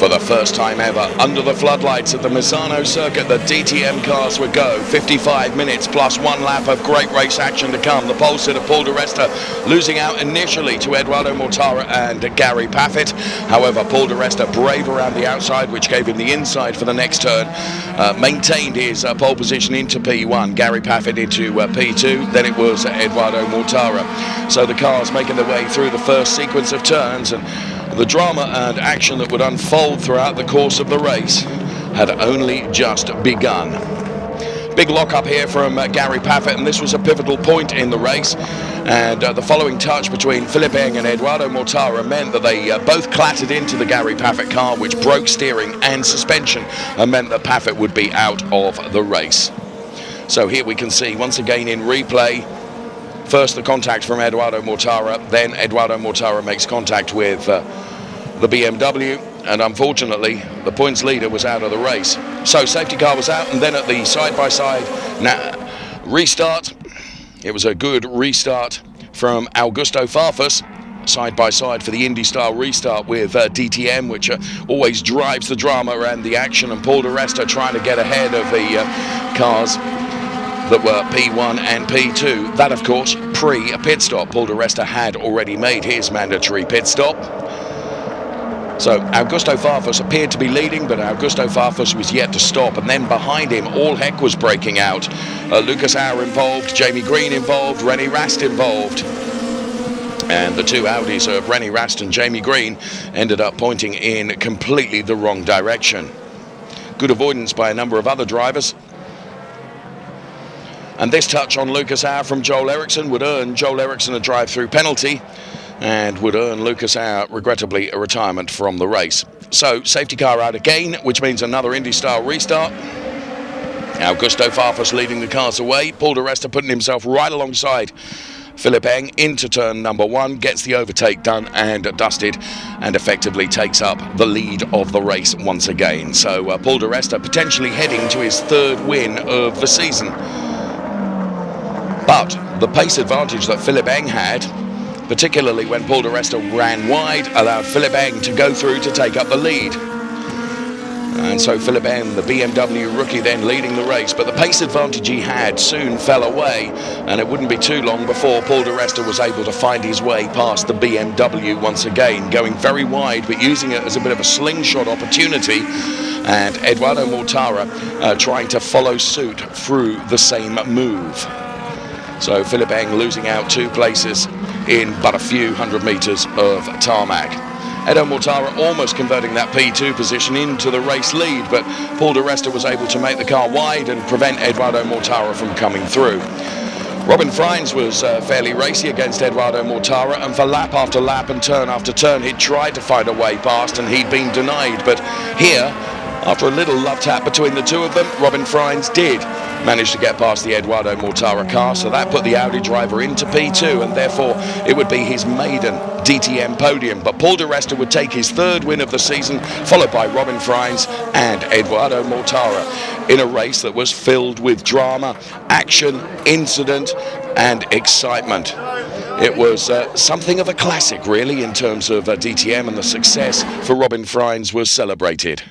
For the first time ever, under the floodlights at the Misano circuit, the DTM cars would go. 55 minutes plus one lap of great race action to come. The pole sitter Paul di Resta losing out initially to Edoardo Mortara and Gary Paffett. However, Paul di Resta brave around the outside, which gave him the inside for the next turn. Maintained his pole position into P1, Gary Paffett into P2, then it was Edoardo Mortara. So the cars making their way through the first sequence of turns, and the drama and action that would unfold throughout the course of the race had only just begun. Big lock-up here from Gary Paffett, and this was a pivotal point in the race. And the following touch between Philippe Eng and Edoardo Mortara meant that they both clattered into the Gary Paffett car, which broke steering and suspension and meant that Paffett would be out of the race. So here we can see once again in replay, first the contact from Edoardo Mortara, then Edoardo Mortara makes contact with the BMW, and unfortunately the points leader was out of the race. So safety car was out, and then at the side-by-side restart, it was a good restart from Augusto Farfus, side-by-side for the Indy-style restart with DTM, which always drives the drama and the action, and Paul di Resta trying to get ahead of the cars that were P1 and P2. That, of course, pre-pit stop. Paul di Resta had already made his mandatory pit stop. So Augusto Farfus appeared to be leading, but Augusto Farfus was yet to stop, and then behind him all heck was breaking out. Lucas Auer involved, Jamie Green involved, Rennie Rast involved. And the two Audis of Rennie Rast and Jamie Green ended up pointing in completely the wrong direction. Good avoidance by a number of other drivers. And this touch on Lucas Auer from Joel Eriksson would earn Joel Eriksson a drive-through penalty, and would earn Lucas Auer, regrettably, a retirement from the race. So, safety car out again, which means another Indy-style restart. Augusto Farfus leading the cars away. Paul di Resta putting himself right alongside Philippe Eng into turn number one, gets the overtake done and dusted, and effectively takes up the lead of the race once again. So, Paul di Resta potentially heading to his third win of the season. But the pace advantage that Philippe Eng had, particularly when Paul di Resta ran wide, allowed Philippe Eng to go through to take up the lead. And so Philippe Eng, the BMW rookie, then leading the race, but the pace advantage he had soon fell away, and it wouldn't be too long before Paul di Resta was able to find his way past the BMW once again, going very wide but using it as a bit of a slingshot opportunity, and Edoardo Mortara trying to follow suit through the same move. So Philippe Eng losing out 2 places in but a few hundred meters of tarmac. Edo Mortara almost converting that P2 position into the race lead, but Paul di Resta was able to make the car wide and prevent Edoardo Mortara from coming through. Robin Freins was fairly racy against Edoardo Mortara, and for lap after lap and turn after turn he'd tried to find a way past and he'd been denied. But here, after a little love tap between the two of them, Robin Freins did manage to get past the Edoardo Mortara car, so that put the Audi driver into P2, and therefore it would be his maiden DTM podium. But Paul di Resta would take his third win of the season, followed by Robin Freins and Edoardo Mortara, in a race that was filled with drama, action, incident and excitement. It was something of a classic, really, in terms of DTM, and the success for Robin Freins was celebrated.